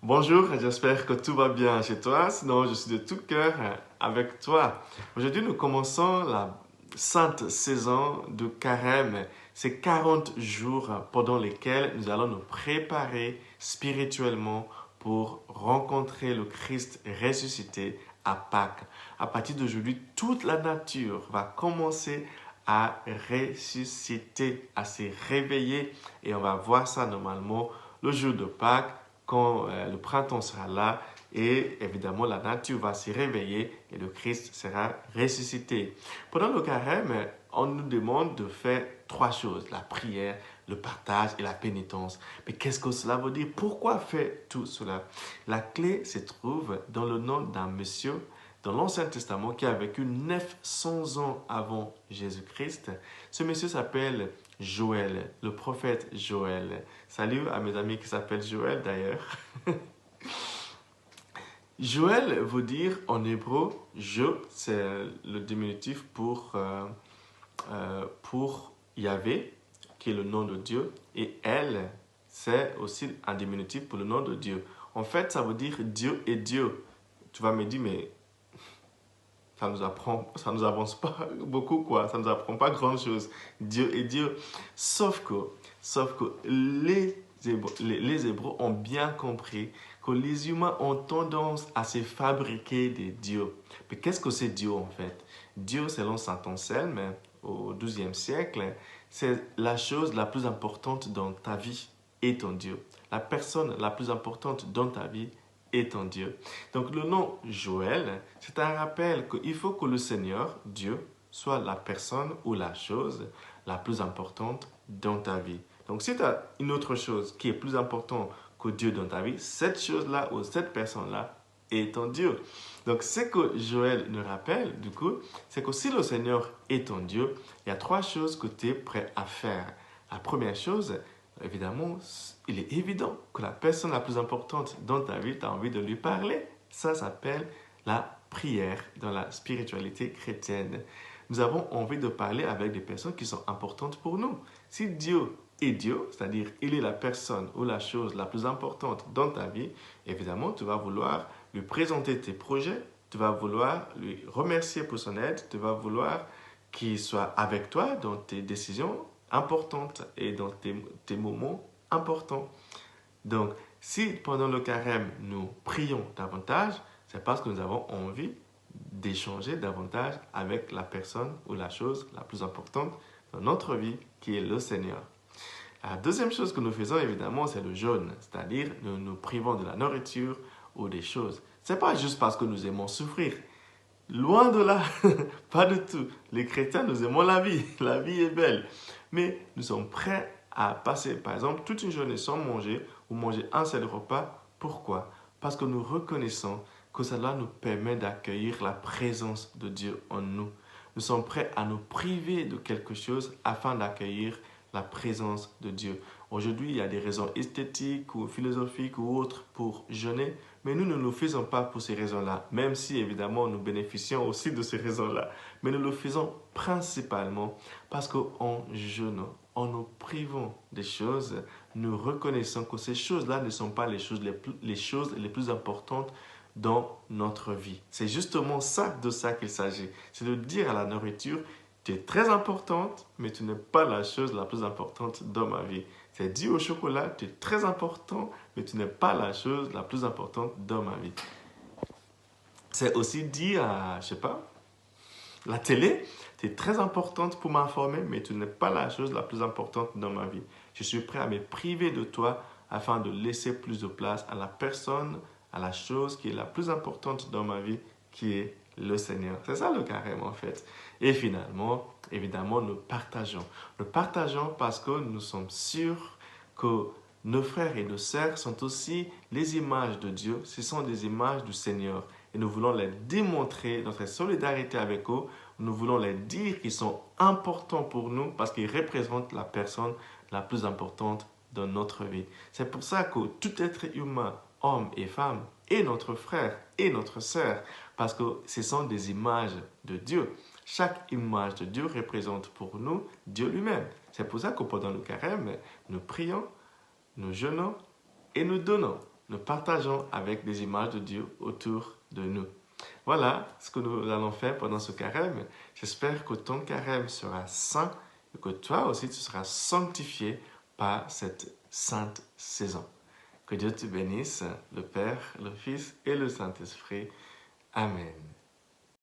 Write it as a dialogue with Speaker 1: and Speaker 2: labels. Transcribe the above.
Speaker 1: Bonjour, j'espère que tout va bien chez toi. Sinon, je suis de tout cœur avec toi. Aujourd'hui, nous commençons la sainte saison de Carême. C'est 40 jours pendant lesquels nous allons nous préparer spirituellement pour rencontrer le Christ ressuscité à Pâques. À partir d'aujourd'hui, toute la nature va commencer à ressusciter, à se réveiller et on va voir ça normalement le jour de Pâques quand le printemps sera là et évidemment la nature va se réveiller et le Christ sera ressuscité. Pendant le carême, on nous demande de faire trois choses, la prière, le partage et la pénitence. Mais qu'est-ce que cela veut dire? Pourquoi faire tout cela? La clé se trouve dans le nom d'un monsieur dans l'Ancien Testament qui a vécu 900 ans avant Jésus-Christ. Ce monsieur s'appelle Joël, le prophète Joël. Salut à mes amis qui s'appellent Joël d'ailleurs. Joël veut dire en hébreu, Jo, c'est le diminutif pour Yahvé, qui est le nom de Dieu, et Elle, c'est aussi un diminutif pour le nom de Dieu. En fait, ça veut dire Dieu et Dieu. Tu vas me dire, mais ça nous avance pas beaucoup, quoi. Ça nous apprend pas grand-chose. Dieu est Dieu. Sauf que les Hébreux ont bien compris que les humains ont tendance à se fabriquer des dieux. Mais qu'est-ce que c'est Dieu, en fait? Dieu, selon saint Anselme, au XIIe siècle, c'est la chose la plus importante dans ta vie est ton Dieu. La personne la plus importante dans ta vie est ton Dieu. Donc le nom Joël, c'est un rappel qu'il faut que le Seigneur, Dieu, soit la personne ou la chose la plus importante dans ta vie. Donc si tu as une autre chose qui est plus importante que Dieu dans ta vie, cette chose-là ou cette personne-là est ton Dieu. Donc ce que Joël nous rappelle, du coup, c'est que si le Seigneur est ton Dieu, il y a trois choses que tu es prêt à faire. La première chose, évidemment, il est évident que la personne la plus importante dans ta vie, tu as envie de lui parler. Ça s'appelle la prière dans la spiritualité chrétienne. Nous avons envie de parler avec des personnes qui sont importantes pour nous. Si Dieu est Dieu, c'est-à-dire il est la personne ou la chose la plus importante dans ta vie, évidemment, tu vas vouloir lui présenter tes projets, tu vas vouloir lui remercier pour son aide, tu vas vouloir qu'il soit avec toi dans tes décisions importantes et dans tes moments importants. Donc, si pendant le carême, nous prions davantage, c'est parce que nous avons envie d'échanger davantage avec la personne ou la chose la plus importante dans notre vie, qui est le Seigneur. La deuxième chose que nous faisons, évidemment, c'est le jeûne, c'est-à-dire nous nous privons de la nourriture ou des choses. Ce n'est pas juste parce que nous aimons souffrir. Loin de là, pas du tout. Les chrétiens, nous aimons la vie. La vie est belle. Mais nous sommes prêts à passer, par exemple, toute une journée sans manger ou manger un seul repas. Pourquoi? Parce que nous reconnaissons que cela nous permet d'accueillir la présence de Dieu en nous. Nous sommes prêts à nous priver de quelque chose afin d'accueillir la présence de Dieu. Aujourd'hui, il y a des raisons esthétiques ou philosophiques ou autres pour jeûner, mais nous ne le faisons pas pour ces raisons-là, même si évidemment nous bénéficions aussi de ces raisons-là. Mais nous le faisons principalement parce qu'en jeûnant, en nous privant des choses, nous reconnaissons que ces choses-là ne sont pas les choses les plus importantes dans notre vie. C'est justement ça de ça qu'il s'agit. C'est de dire à la nourriture, tu es très importante, mais tu n'es pas la chose la plus importante dans ma vie. C'est dit au chocolat, tu es très important, mais tu n'es pas la chose la plus importante dans ma vie. C'est aussi dit à, je sais pas, la télé, tu es très importante pour m'informer, mais tu n'es pas la chose la plus importante dans ma vie. Je suis prêt à me priver de toi afin de laisser plus de place à la personne, à la chose qui est la plus importante dans ma vie, qui est le Seigneur. C'est ça le carême en fait. Et finalement, évidemment, nous partageons. Nous partageons parce que nous sommes sûrs que nos frères et nos sœurs sont aussi les images de Dieu. Ce sont des images du Seigneur. Et nous voulons les démontrer, notre solidarité avec eux. Nous voulons les dire qu'ils sont importants pour nous parce qu'ils représentent la personne la plus importante dans notre vie. C'est pour ça que tout être humain, homme et femme, est notre frère et notre sœur parce que ce sont des images de Dieu. Chaque image de Dieu représente pour nous Dieu lui-même. C'est pour ça que pendant le carême, nous prions, nous jeûnons et nous donnons. nous partageons avec des images de Dieu autour de nous. Voilà ce que nous allons faire pendant ce carême. J'espère que ton carême sera saint et que toi aussi tu seras sanctifié par cette sainte saison. Que Dieu te bénisse, le Père, le Fils et le Saint-Esprit. Amen.